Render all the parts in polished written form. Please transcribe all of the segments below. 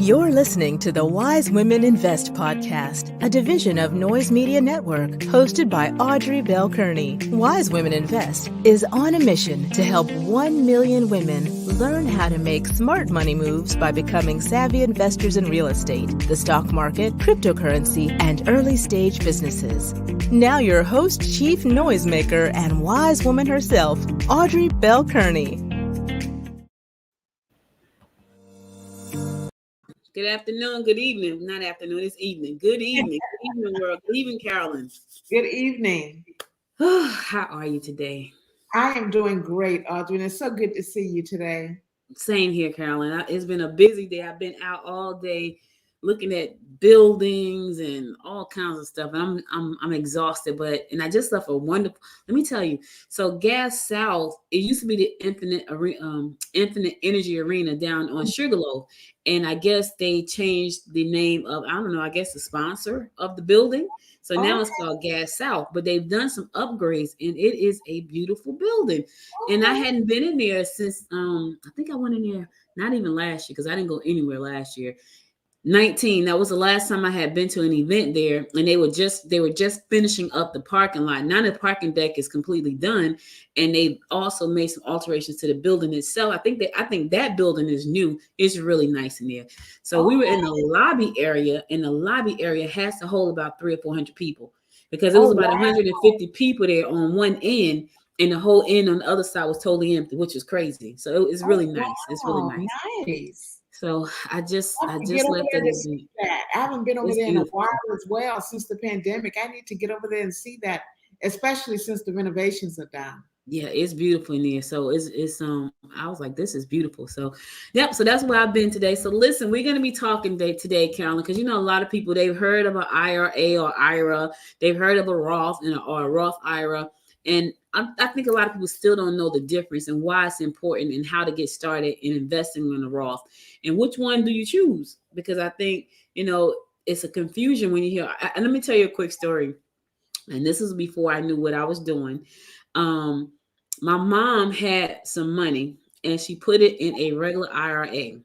You're listening to the Wise Women Invest podcast, a division of Noise Media Network, hosted by Audrey Bell Kearney. Wise Women Invest is on a mission to help 1 million women learn how to make smart money moves by becoming savvy investors in real estate, the stock market, cryptocurrency, and early-stage businesses. Now your host, chief noisemaker, and wise woman herself, Audrey Bell Kearney. Good afternoon, good evening. Not afternoon, it's evening. Good evening. Good evening, world. Good evening, Carolyn. Good evening. How are you today? I am doing great, Audrey, and it's so good to see you today. Same here, Carolyn. It's been a busy day. I've been out all day looking at buildings and all kinds of stuff, and I'm exhausted. And I just left a wonderful. Let me tell you. So Gas South, it used to be the Infinite Energy Arena down on Sugarloaf, and I guess they changed the name of the sponsor of the building. So now it's called Gas South, but they've done some upgrades, and it is a beautiful building. And I hadn't been in there since I think I went in there not even last year because I didn't go anywhere last year. 19. That was the last time I had been to an event there, and they were just finishing up the parking lot. Now the parking deck is completely done, and they also made some alterations to the building itself. I think that building is new. It's really nice in there. So we were in the lobby area, and the lobby area has to hold about 300 or 400 people because it was about 150 people there on one end, and the whole end on the other side was totally empty, which is crazy. So it's really nice. It's really nice. Nice. So I just left it. I haven't been over there in a while as well since the pandemic. I need to get over there and see that, especially since the renovations are done. Yeah, it's beautiful in there. So it's I was like, this is beautiful. So yep. So that's where I've been today. So listen, we're gonna be talking today, Carolyn, because a lot of people, they've heard of an IRA or IRA, they've heard of a Roth or a Roth IRA. And I think a lot of people still don't know the difference and why it's important and how to get started in investing in a Roth and which one do you choose? Because I think, it's a confusion when you hear. And let me tell you a quick story. And this is before I knew what I was doing. My mom had some money and she put it in a regular IRA.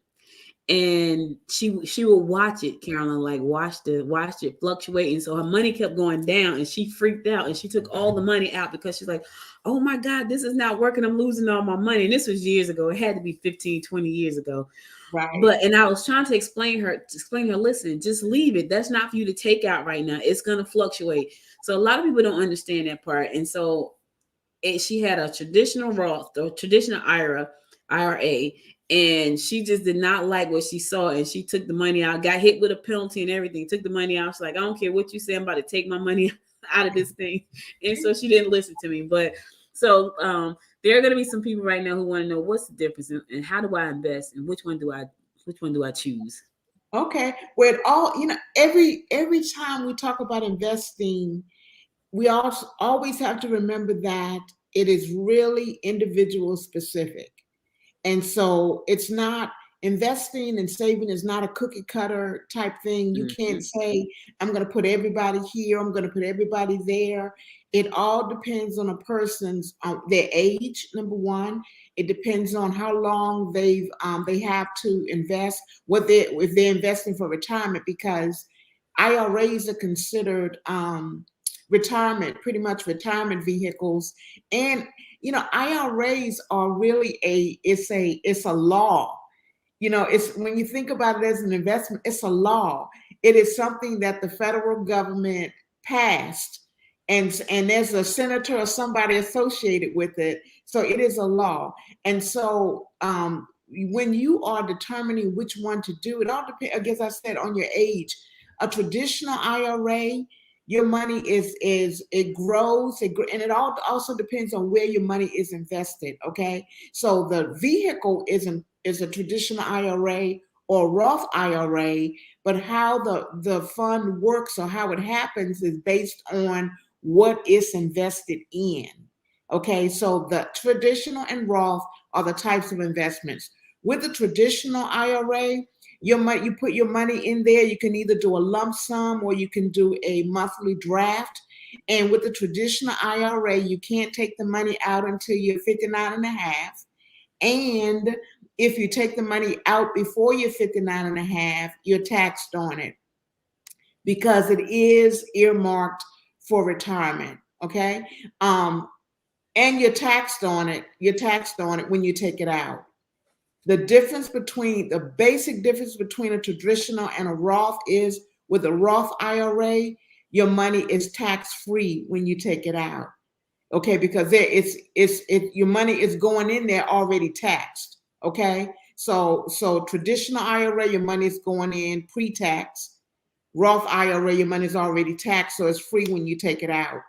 And she would watch it, Carolyn, like watched it fluctuate. And so her money kept going down and she freaked out and she took all the money out because she's like, oh my God, this is not working. I'm losing all my money. And this was years ago. It had to be 15, 20 years ago. Right. And I was trying to explain her, listen, just leave it. That's not for you to take out right now. It's going to fluctuate. So a lot of people don't understand that part. And so she had a traditional Roth, or traditional IRA, and she just did not like what she saw, and she took the money out, got hit with a penalty and everything, took the money out. She's like, I don't care what you say, I'm about to take my money out of this thing. And so she didn't listen to me. But so there are going to be some people right now who want to know what's the difference and how do I invest and which one do I choose? Okay. Well, every time we talk about investing, we also always have to remember that it is really individual specific. And so it's not, investing and saving is not a cookie cutter type thing. You can't say, I'm going to put everybody here, I'm going to put everybody there. It all depends on a person's, their age, number one. It depends on how long they have to invest, if they're investing for retirement, because IRAs are considered pretty much retirement vehicles. And IRAs are really it's a law. It's, when you think about it as an investment, it's a law. It is something that the federal government passed, and there's a senator or somebody associated with it. So it is a law. And so when you are determining which one to do, it all depends, I guess I said, on your age. A traditional IRA, your money it grows, and it also depends on where your money is invested. Okay, so the vehicle is a traditional IRA or Roth IRA, but how the fund works or how it happens is based on what it's invested in. Okay, so the traditional and Roth are the types of investments. With the traditional IRA, you put your money in there. You can either do a lump sum or you can do a monthly draft. And with the traditional IRA, you can't take the money out until you're 59 and a half. And if you take the money out before you're 59 and a half, you're taxed on it because it is earmarked for retirement. Okay. And you're taxed on it. You're taxed on it when you take it out. The basic difference between a traditional and a Roth is with a Roth IRA, your money is tax free when you take it out. Okay, because your money is going in there already taxed. Okay, so traditional IRA, your money is going in pre-tax. Roth IRA, your money is already taxed, so it's free when you take it out.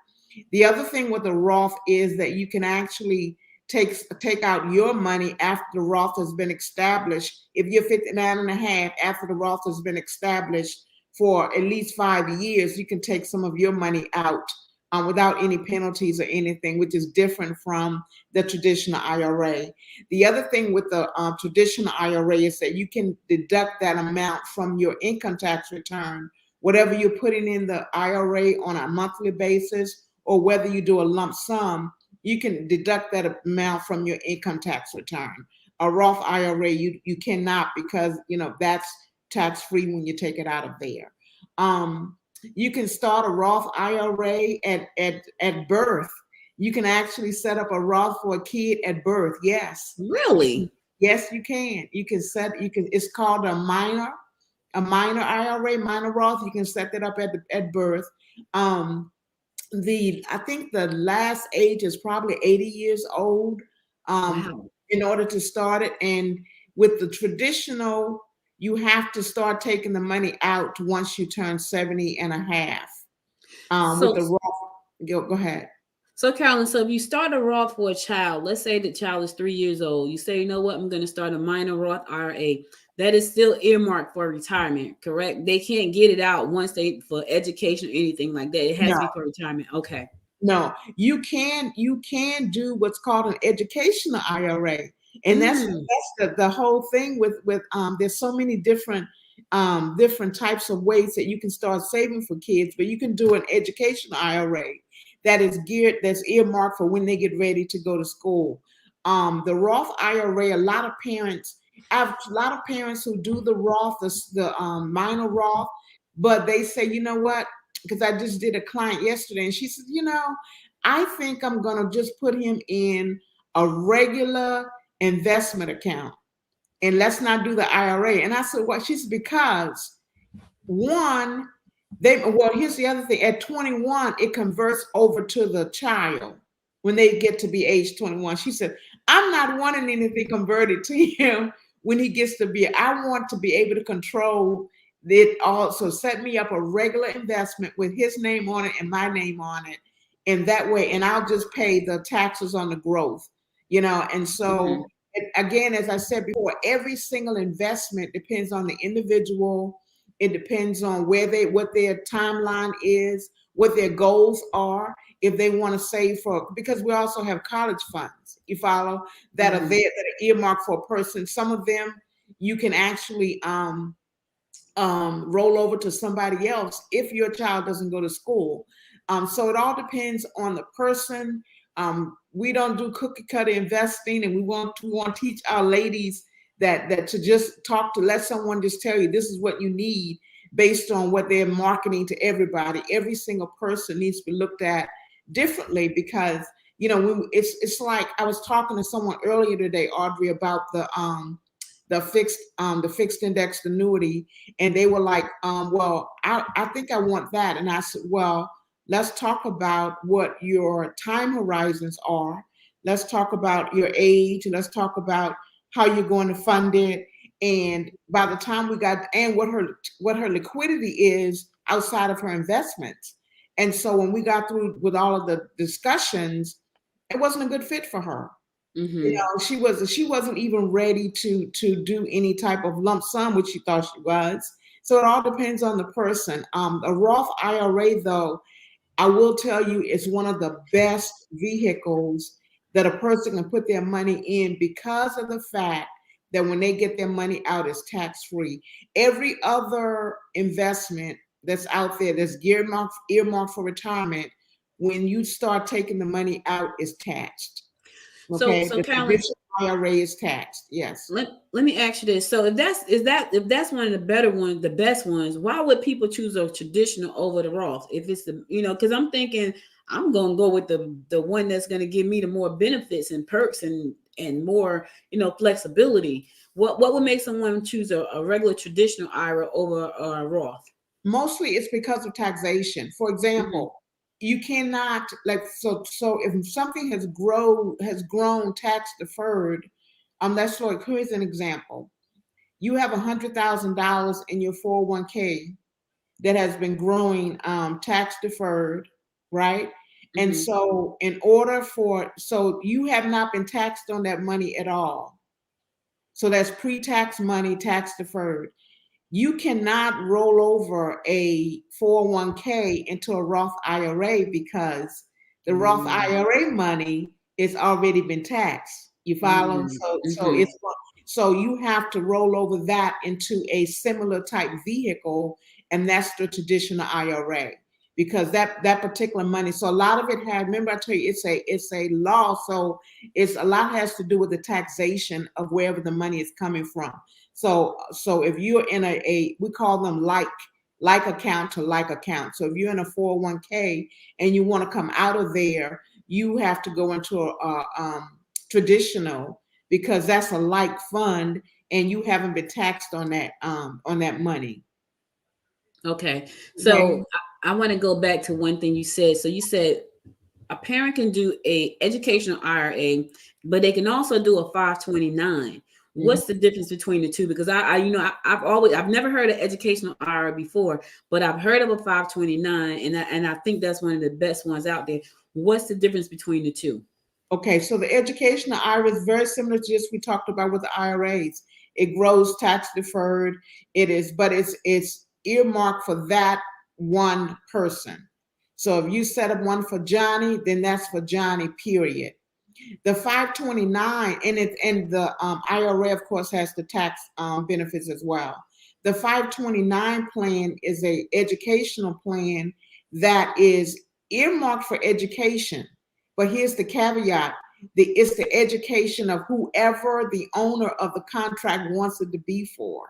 The other thing with the Roth is that you can actually take out your money after the Roth has been established. If you're 59 and a half, after the Roth has been established for at least 5 years, you can take some of your money out without any penalties or anything, which is different from the traditional IRA. The other thing with the traditional IRA is that you can deduct that amount from your income tax return, whatever you're putting in the IRA on a monthly basis, or whether you do a lump sum, you can deduct that amount from your income tax return. A Roth IRA, you cannot, because that's tax free when you take it out of there. You can start a Roth IRA at birth. You can actually set up a Roth for a kid at birth. Yes. Really? Yes, you can. It's called a minor IRA, minor Roth. You can set that up at birth. I think the last age is probably 80 years old Wow. in order to start it. And with the traditional, you have to start taking the money out once you turn 70 and a half. With the So, Roth, go ahead. so Carolyn, so if you start a Roth for a child, let's say the child is 3 years old, you say, you know what, I'm going to start a minor Roth IRA. That is still earmarked for retirement, correct? They can't get it out for education or anything like that. It has to be for retirement. Okay. No, you can do what's called an educational IRA, and that's Mm. the whole thing with there's so many different types of ways that you can start saving for kids, but you can do an educational IRA that's earmarked for when they get ready to go to school. The Roth IRA, I have a lot of parents who do the Roth, the minor Roth, but they say, you know what? Because I just did a client yesterday, and she said, I think I'm going to just put him in a regular investment account, and let's not do the IRA. And I said, well, she said, because one, here's the other thing. At 21, it converts over to the child when they get to be age 21. She said, I'm not wanting anything converted to him when he gets to be, I want to be able to control it also. Set me up a regular investment with his name on it and my name on it. And that way, and I'll just pay the taxes on the growth, and so again, as I said before, every single investment depends on the individual. It depends on what their timeline is, what their goals are. If they want to save because we also have college funds, you follow, that are there, that are earmarked for a person. Some of them you can actually roll over to somebody else if your child doesn't go to school. So it all depends on the person. We don't do cookie cutter investing, and we want to teach our ladies that to just let someone just tell you this is what you need based on what they're marketing to everybody. Every single person needs to be looked at differently, because it's like I was talking to someone earlier today, Audrey, about the fixed indexed annuity, and they were like, well, I think I want that. And I said, well, let's talk about what your time horizons are. Let's talk about your age. Let's talk about how you're going to fund it. And by the time and what her liquidity is outside of her investments. And so when we got through with all of the discussions, it wasn't a good fit for her. She wasn't even ready to do any type of lump sum, which she thought she was. So it all depends on the person. A Roth IRA, though, I will tell you, it's one of the best vehicles that a person can put their money in, because of the fact that when they get their money out, it's tax free. Every other investment that's out there that's earmarked for retirement, when you start taking the money out, is taxed. Okay. So Carolyn, IRA is taxed. Yes. Let me ask you this. So if that's one of the better ones, the best ones, why would people choose a traditional over the Roth? If it's the, because I'm thinking I'm gonna go with the one that's gonna give me the more benefits and perks and more, flexibility. What would make someone choose a regular traditional IRA over a Roth? Mostly it's because of taxation. For example, you cannot so if something has grown tax deferred, let's look, here's an example. You have $100,000 in your 401k that has been growing tax deferred, right? And so so you have not been taxed on that money at all. So that's pre-tax money, tax deferred. You cannot roll over a 401k into a Roth IRA because the Roth IRA money is already been taxed. You follow? So you have to roll over that into a similar type vehicle, and that's the traditional IRA, because that particular money. So a lot of it had. Remember, I told you it's a law. So it's a lot has to do with the taxation of wherever the money is coming from. So if you're in we call them like account to like account. So if you're in a 401k and you want to come out of there, you have to go into a traditional, because that's a like fund and you haven't been taxed on that money. Okay. So I want to go back to one thing you said. So you said a parent can do a educational IRA, but they can also do a 529. What's the difference between the two? Because I've never heard of educational IRA before, but I've heard of a 529, and I think that's one of the best ones out there. What's the difference between the two? Okay, so the educational IRA is very similar to just we talked about with the IRAs. It grows tax deferred. But it's earmarked for that one person. So if you set up one for Johnny, then that's for Johnny, period. The 529 and the IRA, of course, has the tax benefits as well. The 529 plan is a educational plan that is earmarked for education. But here's the caveat. It's the education of whoever the owner of the contract wants it to be for.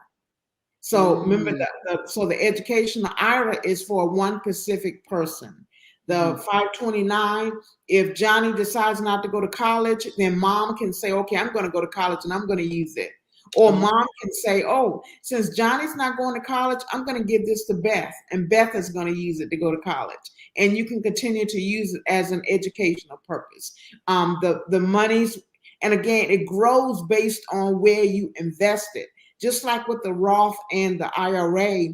So remember so the educational IRA is for one specific person. The 529, if Johnny decides not to go to college, then mom can say, okay, I'm going to go to college and I'm going to use it. Or mom can say, oh, since Johnny's not going to college, I'm going to give this to Beth, and Beth is going to use it to go to college. And you can continue to use it as an educational purpose. The monies, and again, it grows based on where you invest it. Just like with the Roth and the IRA,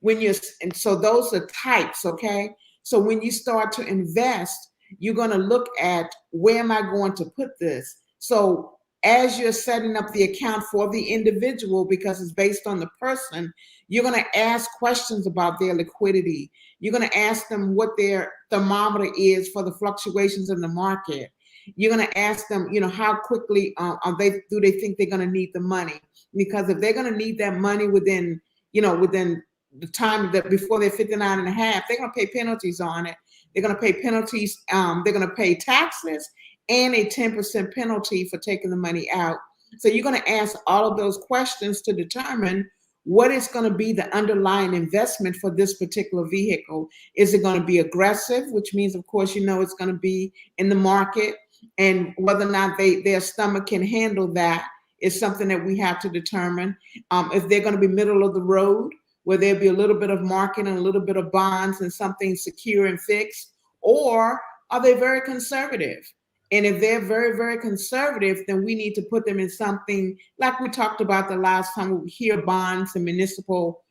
and so those are types, okay? So when you start to invest, you're going to look at, where am I going to put this? So as you're setting up the account for the individual, because it's based on the person, you're going to ask questions about their liquidity. You're going to ask them what their thermometer is for the fluctuations in the market. You're going to ask them, how quickly do they think they're going to need the money? Because if they're going to need that money within the time that before they're 59 and a half, they're going to pay penalties on it. They're going to pay penalties. They're going to pay taxes and a 10% penalty for taking the money out. So you're going to ask all of those questions to determine what is going to be the underlying investment for this particular vehicle. Is it going to be aggressive, which means, of course, it's going to be in the market, and whether or not their stomach can handle that is something that we have to determine. If they're going to be middle of the road, where there'll be a little bit of market and a little bit of bonds and something secure and fixed, or are they very conservative? And if they're very, very conservative, then we need to put them in something like we talked about the last time. We hear bonds and municipal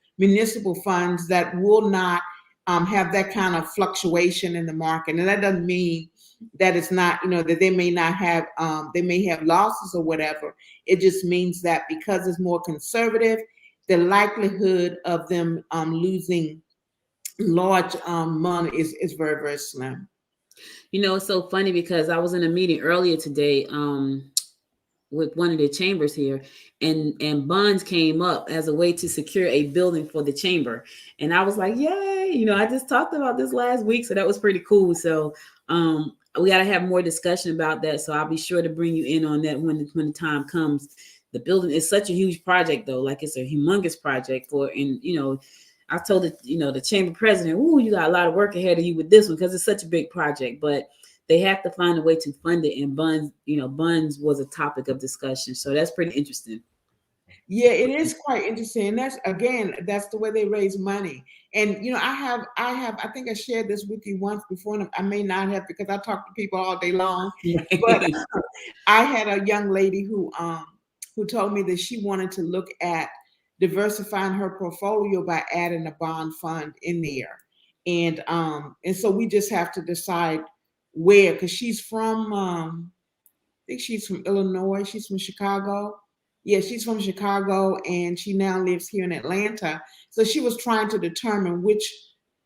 funds that will not have that kind of fluctuation in the market. And that doesn't mean that it's not, that they may not have, they may have losses or whatever. It just means that because it's more conservative, the likelihood of them losing large money is very, very slim. It's so funny because I was in a meeting earlier today with one of the chambers here, and bonds came up as a way to secure a building for the chamber. And I was like, yay, I just talked about this last week. So that was pretty cool. So we got to have more discussion about that. So I'll be sure to bring you in on that when the time comes. The building is such a huge project, though. Like, it's a humongous project and I told the chamber president, "Ooh, you got a lot of work ahead of you with this one because it's such a big project." But they have to find a way to fund it, and Buns was a topic of discussion. So that's pretty interesting. Yeah, it is quite interesting. And that's the way they raise money. And I think I shared this with you once before, and I may not have because I talk to people all day long. But I had a young lady who told me that she wanted to look at diversifying her portfolio by adding a bond fund in there. And so we just have to decide where, because she's from I think she's from Illinois. She's from Chicago. Yeah, she's from Chicago, and she now lives here in Atlanta. So she was trying to determine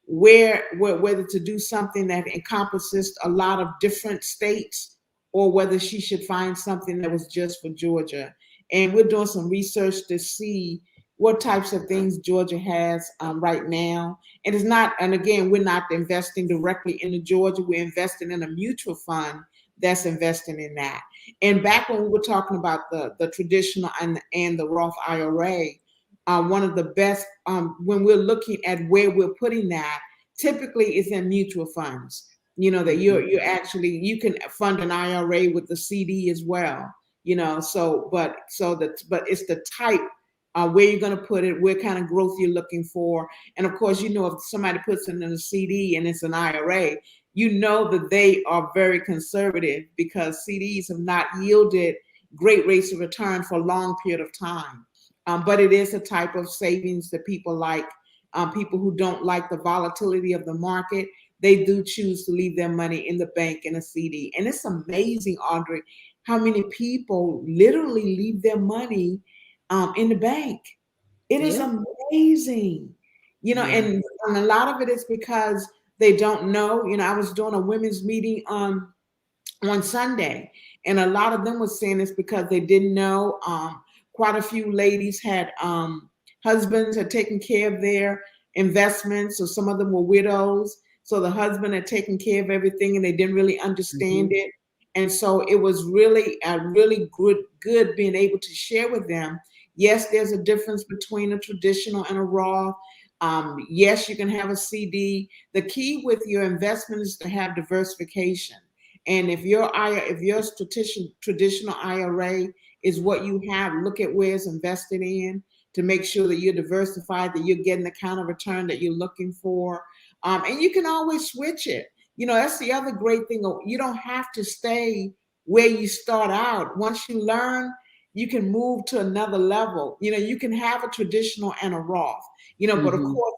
whether to do something that encompasses a lot of different states, or whether she should find something that was just for Georgia. And we're doing some research to see what types of things Georgia has right now. And again, we're not investing directly into Georgia. We're investing in a mutual fund that's investing in that. And back when we were talking about the traditional and the Roth IRA, one of the best, when we're looking at where we're putting that, typically is in mutual funds. That you can fund an IRA with the CD as well. But it's the type, where you're going to put it, what kind of growth you're looking for. And of course, if somebody puts it in a CD and it's an IRA, that they are very conservative, because CDs have not yielded great rates of return for a long period of time. But it is a type of savings that people like. People who don't like the volatility of the market, they do choose to leave their money in the bank in a CD. And it's amazing, Audrey, how many people literally leave their money in the bank. It is amazing, and a lot of it is because they don't know. I was doing a women's meeting on Sunday, and a lot of them were saying it's because they didn't know. Quite a few ladies had husbands had taken care of their investments, so some of them were widows. So the husband had taken care of everything, and they didn't really understand it. And so it was really good being able to share with them. Yes, there's a difference between a traditional and a Roth. Yes, you can have a CD. The key with your investment is to have diversification. And if your traditional IRA is what you have, look at where it's invested in to make sure that you're diversified, that you're getting the kind of return that you're looking for. And you can always switch it. That's the other great thing. You don't have to stay where you start out. Once you learn, you can move to another level. You can have a traditional and a Roth, but of course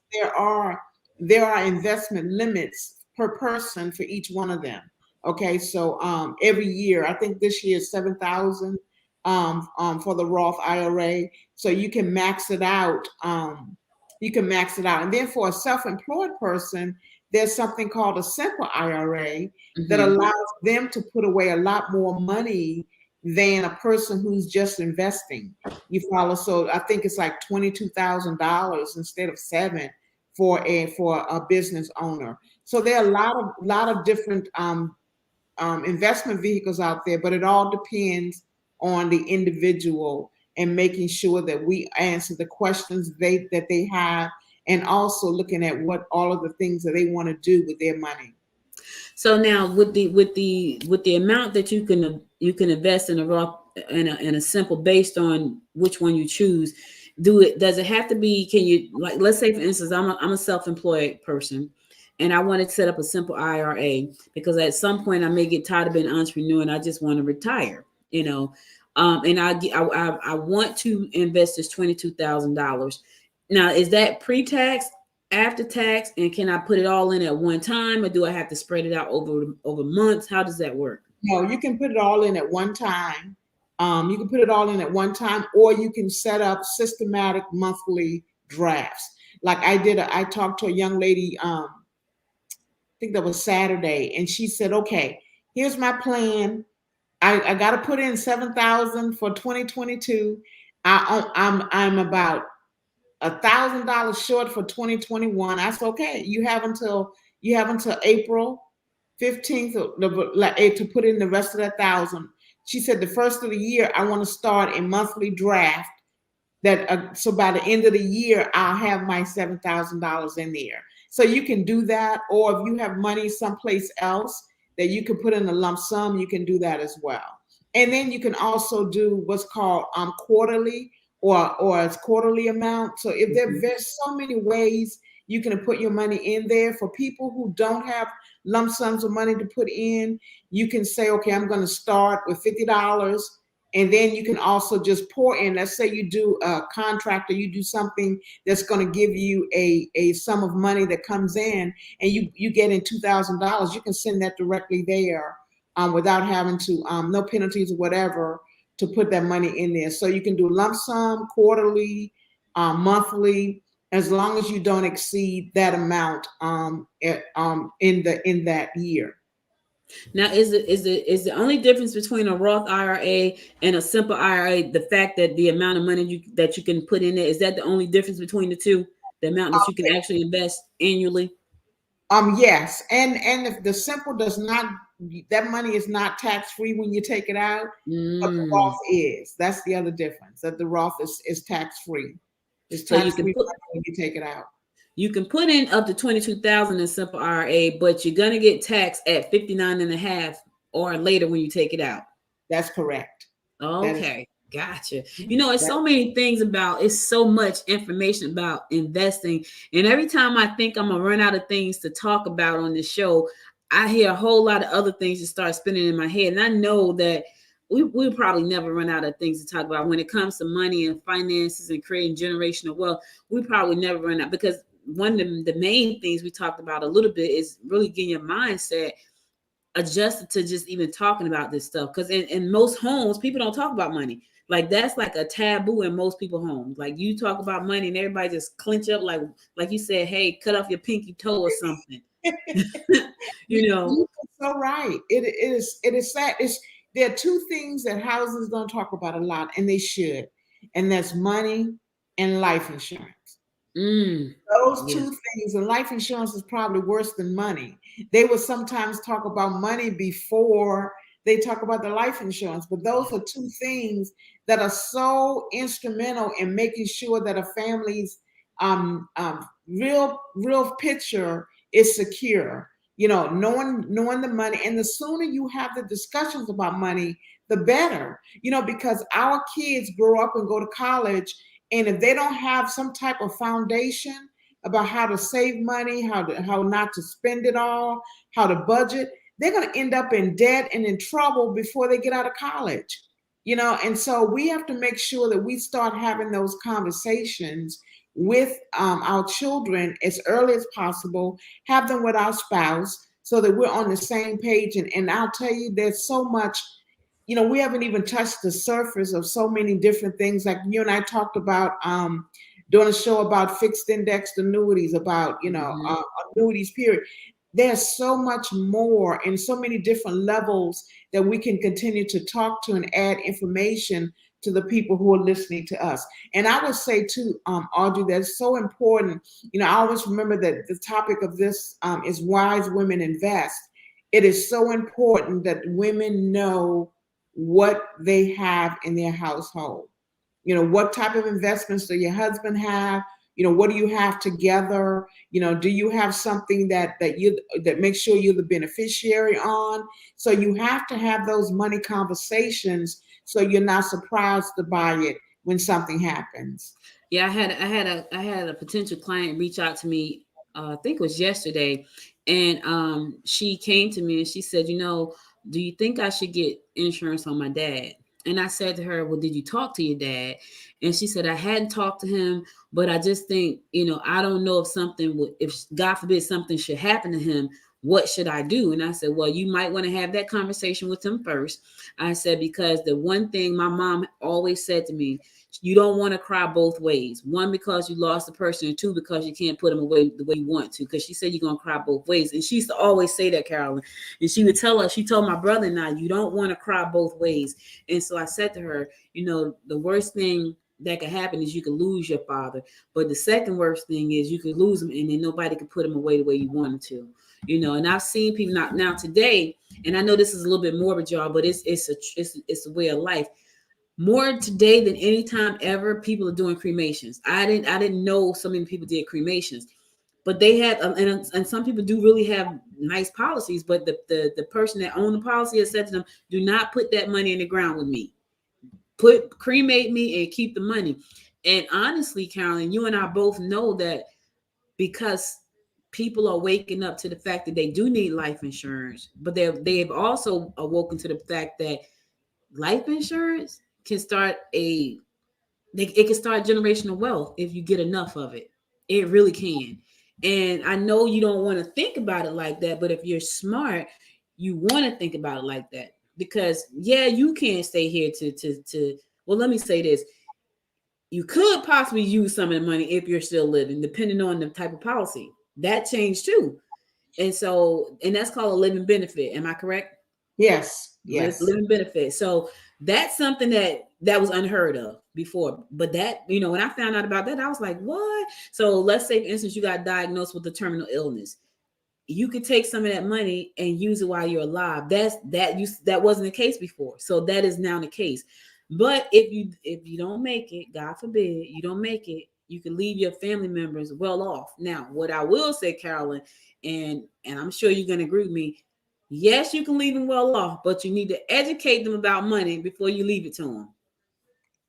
there are investment limits per person for each one of them. Okay, so every year, I think this year is 7,000 for the Roth IRA. So you can max it out. And then for a self-employed person, there's something called a simple IRA that allows them to put away a lot more money than a person who's just investing. You follow? So I think it's like $22,000 instead of $7,000 for a business owner. So there are a lot of different investment vehicles out there, but it all depends on the individual and making sure that we answer the questions that they have, and also looking at what all of the things that they want to do with their money. So now with the amount that you can invest in a Roth in a simple, based on which one you choose, does it have to be, can you, like, let's say for instance, I'm a self-employed person and I want to set up a simple IRA because at some point I may get tired of being an entrepreneur and I just want to retire, and I want to invest this $22,000. Now, is that pre-tax, after tax, and can I put it all in at one time, or do I have to spread it out over months? How does that work? No, you can put it all in at one time. You can put it all in at one time, or you can set up systematic monthly drafts. Like I talked to a young lady, I think that was Saturday, and she said, "Okay, here's my plan. I got to put in 7,000 for 2022. I'm about $1,000 short for 2021." I said, "Okay, you have until April 15th to put in the rest of that $1,000. She said the first of the year, I want to start a monthly draft that so by the end of the year, I'll have my $7,000 in there. So you can do that, or if you have money someplace else that you can put in a lump sum, you can do that as well. And then you can also do what's called quarterly or as quarterly amount. So if there's so many ways you can put your money in there. For people who don't have lump sums of money to put in, you can say, okay, I'm going to start with $50. And then you can also just pour in. Let's say you do a contract or you do something that's going to give you a sum of money that comes in, and you get in $2,000. You can send that directly there without having to, no penalties or whatever, to put that money in there. So you can do lump sum, quarterly, monthly, as long as you don't exceed that amount in that year. Now, is the only difference between a Roth IRA and a simple IRA the fact that the amount of money that you can put in there? Is that the only difference between the two? The amount that you can actually invest annually? Yes, and if the simple does not, that money is not tax free when you take it out, but the Roth is. That's the other difference. That the Roth is tax free. It's tax free when you take it out. You can put in up to $22,000 in simple IRA, but you're gonna get taxed at 59.5 or later when you take it out. That's correct. Okay, gotcha. You know, it's so many things it's so much information about investing. And every time I think I'm gonna run out of things to talk about on this show, I hear a whole lot of other things that start spinning in my head. And I know that we'll probably never run out of things to talk about when it comes to money and finances and creating generational wealth. We probably never run out, because one of the main things we talked about a little bit is really getting your mindset adjusted to just even talking about this stuff. Because in most homes, people don't talk about money. Like, that's like a taboo in most people's homes. Like, you talk about money and everybody just clench up, like you said, hey, cut off your pinky toe or something. You know, you're so right. It is sad. There are two things that houses don't talk about a lot, and they should, and that's money and life insurance. Those two things, and life insurance is probably worse than money. They would sometimes talk about money before they talk about the life insurance, but those are two things that are so instrumental in making sure that a family's real picture is secure. You know, knowing the money, and the sooner you have the discussions about money, the better. You know, because our kids grow up and go to college, and if they don't have some type of foundation about how to save money, how not to spend it all, how to budget, they're going to end up in debt and in trouble before they get out of college. You know, and so we have to make sure that we start having those conversations with our children as early as possible, have them with our spouse so that we're on the same page. And I'll tell you, there's so much, you know, we haven't even touched the surface of so many different things. Like you and I talked about doing a show about fixed indexed annuities, about, you know, annuities, period. There's so much more and so many different levels that we can continue to talk to and add information to the people who are listening to us. And I would say too, Audrey, that's so important. You know, I always remember that the topic of this is Wise Women Invest. It is so important that women know what they have in their household. You know, what type of investments do your husband have? You know, what do you have together? You know, do you have something that makes sure you're the beneficiary on? So you have to have those money conversations so you're not surprised to buy it when something happens. Yeah, I had a potential client reach out to me, I think it was yesterday, and she came to me and she said, you know, do you think I should get insurance on my dad? And I said to her, well, did you talk to your dad? And she said, I hadn't talked to him, but I just think, you know, I don't know if God forbid something should happen to him, what should I do? And I said, well, you might want to have that conversation with him first. I said, because the one thing my mom always said to me, you don't want to cry both ways. One, because you lost the person, and two, because you can't put them away the way you want to. Because she said you're going to cry both ways. And she used to always say that, Carolyn. And she would tell us, she told my brother and I, you don't want to cry both ways. And so I said to her, you know, the worst thing that could happen is you could lose your father. But the second worst thing is you could lose him and then nobody could put him away the way you wanted to. And I've seen people now today, and I know this is a little bit morbid, y'all, but it's a way of life. More today than any time ever, people are doing cremations. I didn't know so many people did cremations, but they have, and some people do really have nice policies. But the person that owned the policy has said to them, "Do not put that money in the ground with me. Cremate me and keep the money." And honestly, Carolyn, you and I both know that because people are waking up to the fact that they do need life insurance, but they've also awoken to the fact that life insurance can start it can start generational wealth if you get enough of it. It really can. And I know you don't want to think about it like that, but if you're smart, you want to think about it like that. Because yeah, you can't stay here to well, let me say this. You could possibly use some of the money if you're still living, depending on the type of policy. That changed too. And that's called a living benefit. Am I correct? Yes, yes. Living benefit. So that's something that was unheard of before. But that, when I found out about that, I was like, what? So let's say, for instance, you got diagnosed with a terminal illness. You could take some of that money and use it while you're alive. That wasn't the case before. So that is now the case. But if you don't make it, God forbid, you don't make it, you can leave your family members well off. Now, what I will say, Carolyn, and I'm sure you're gonna agree with me, yes, you can leave them well off, but you need to educate them about money before you leave it to them.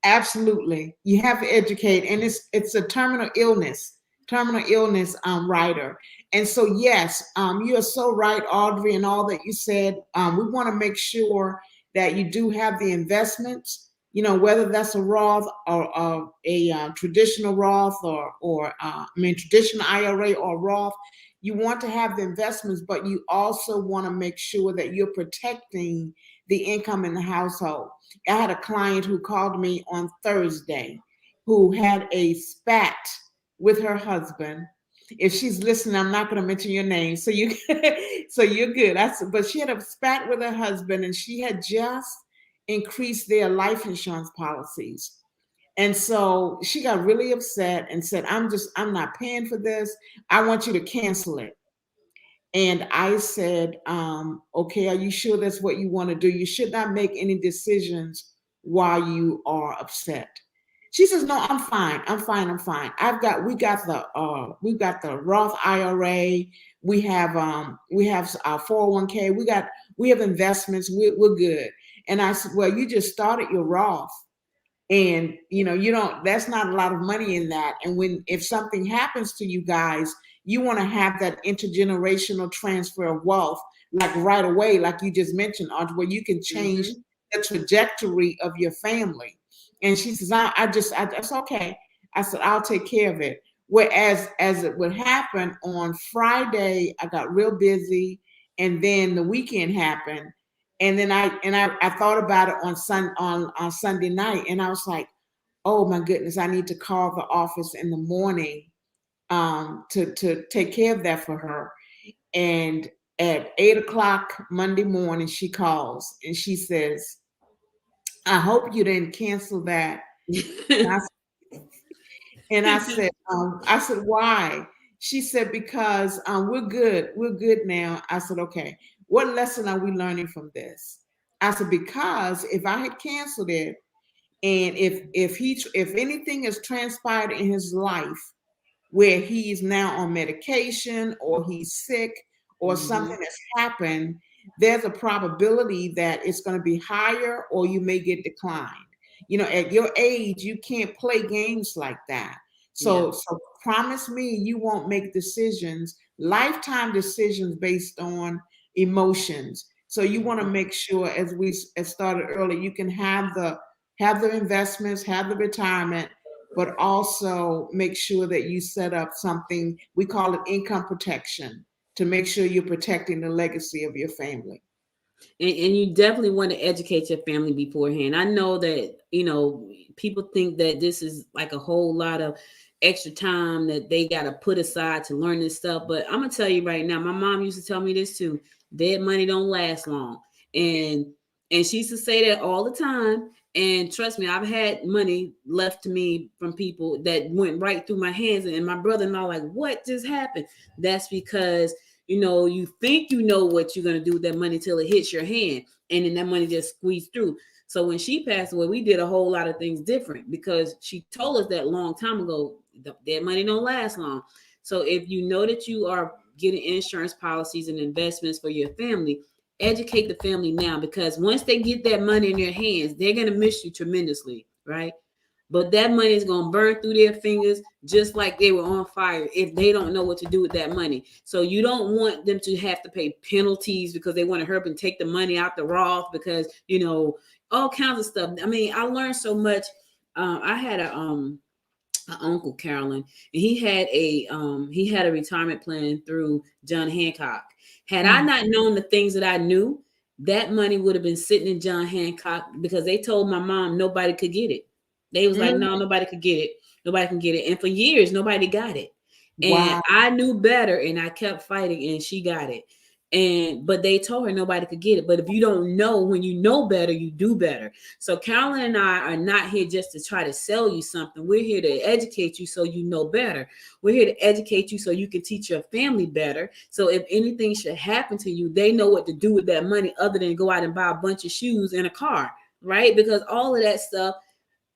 Absolutely. You have to educate, and it's a terminal illness rider. And so yes, you are so right, Audrey, and all that you said. We want to make sure that you do have the investments, whether that's a Roth or a traditional Roth or traditional IRA or Roth. You want to have the investments, but you also want to make sure that you're protecting the income in the household. I had a client who called me on Thursday who had a spat with her husband. If she's listening, I'm not going to mention your name, so so you're good. But she had a spat with her husband, and she had just increased their life insurance policies. And so she got really upset and said, I'm not paying for this. I want you to cancel it. And I said, okay, are you sure that's what you want to do? You should not make any decisions while you are upset. She says, no, I'm fine. I'm fine. I'm fine. We got the Roth IRA. We have our 401k. We have investments. We're good. And I said, well, you just started your Roth. And you don't, that's not a lot of money in that. And if something happens to you guys, you want to have that intergenerational transfer of wealth, like right away, like you just mentioned, Audrey, where you can change the trajectory of your family. And she says, that's okay. I said, I'll take care of it. Whereas as it would happen on Friday, I got real busy, and then the weekend happened. And then I thought about it on Sunday night, and I was like, oh my goodness, I need to call the office in the morning to take care of that for her. And at 8 o'clock Monday morning, she calls and she says, I hope you didn't cancel that. And I said, why? She said, because we're good. We're good now. I said, okay, what lesson are we learning from this? I said, because if I had canceled it, and if anything has transpired in his life where he's now on medication or he's sick or something has happened, there's a probability that it's going to be higher or you may get declined. At your age, you can't play games like that. So promise me you won't make lifetime decisions based on emotions. So you want to make sure, as started earlier, you can have the investments, have the retirement, but also make sure that you set up something, we call it income protection, to make sure you're protecting the legacy of your family. And you definitely want to educate your family beforehand. I know that, people think that this is like a whole lot of extra time that they got to put aside to learn this stuff. But I'm going to tell you right now, my mom used to tell me this too: dead money don't last long. And she used to say that all the time. And trust me, I've had money left to me from people that went right through my hands. And my brother-in-law like, what just happened? That's because you think you know what you're going to do with that money till it hits your hand, and then that money just squeezed through. So when she passed away, we did a whole lot of things different because she told us that long time ago, that money don't last long. So if you know that you are getting insurance policies and investments for your family, educate the family now, because once they get that money in their hands, they're going to miss you tremendously, right? But that money is going to burn through their fingers just like they were on fire if they don't know what to do with that money. So you don't want them to have to pay penalties because they want to hurry up and take the money out the Roth because, all kinds of stuff. I mean, I learned so much. I had an uncle, Carolyn, and he had a retirement plan through John Hancock. Had I not known the things that I knew, that money would have been sitting in John Hancock because they told my mom nobody could get it. They was like, no, nobody could get it. Nobody can get it. And for years, nobody got it. And I knew better and I kept fighting and she got it. But they told her nobody could get it. But if you don't know, when you know better, you do better. So Carolyn and I are not here just to try to sell you something. We're here to educate you so you know better. We're here to educate you so you can teach your family better. So if anything should happen to you, they know what to do with that money other than go out and buy a bunch of shoes and a car, right? Because all of that stuff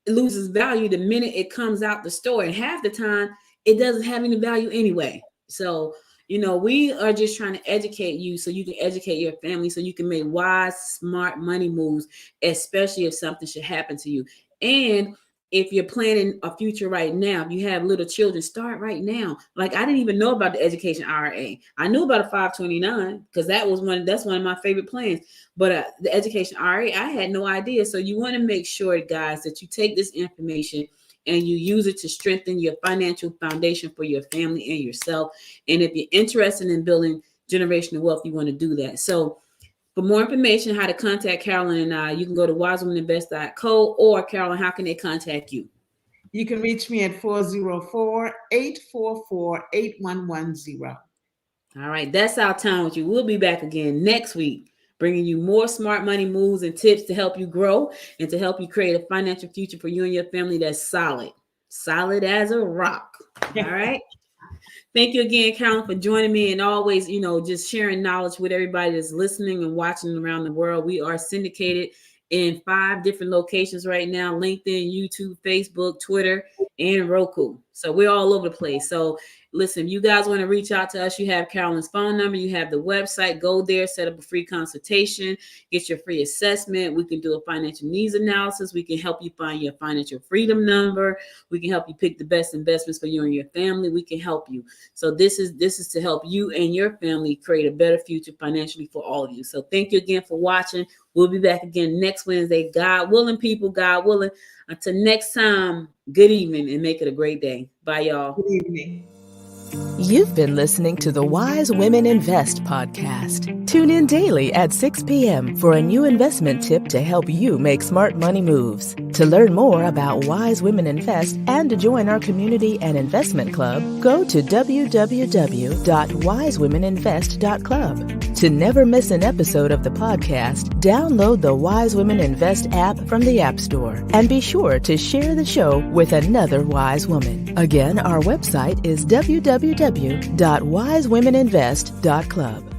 loses value the minute it comes out the store. And half the time, it doesn't have any value anyway. So we are just trying to educate you so you can educate your family so you can make wise, smart money moves, especially if something should happen to you. And if you're planning a future right now, if you have little children, start right now. Like I didn't even know about the education IRA. I knew about a 529 because that's one of my favorite plans. But the education IRA, I had no idea. So you want to make sure, guys, that you take this information and you use it to strengthen your financial foundation for your family and yourself. And if you're interested in building generational wealth, you want to do that. So for more information, how to contact Carolyn and I, you can go to wisewomaninvest.co, or Carolyn, how can they contact you? You can reach me at 404-844-8110. All right, that's our time with you. We'll be back again next week, bringing you more smart money moves and tips to help you grow and to help you create a financial future for you and your family that's solid as a rock. All right. Thank you again, Carolyn, for joining me, and always, just sharing knowledge with everybody that's listening and watching around the world. We are syndicated in 5 different locations right now: LinkedIn, YouTube, Facebook, Twitter, and Roku. So we're all over the place. So listen, you guys want to reach out to us, you have Carolyn's phone number, you have the website, go there, set up a free consultation, get your free assessment. We can do a financial needs analysis. We can help you find your financial freedom number. We can help you pick the best investments for you and your family. We can help you. So this is to help you and your family create a better future financially for all of you. So thank you again for watching. We'll be back again next Wednesday, God willing, people, God willing. Until next time, good evening and make it a great day. Bye, y'all. Good evening. You've been listening to the Wise Women Invest podcast. Tune in daily at 6 p.m. for a new investment tip to help you make smart money moves. To learn more about Wise Women Invest and to join our community and investment club, go to www.wisewomeninvest.club. To never miss an episode of the podcast, download the Wise Women Invest app from the App Store and be sure to share the show with another wise woman. Again, our website is www.wisewomeninvest.club.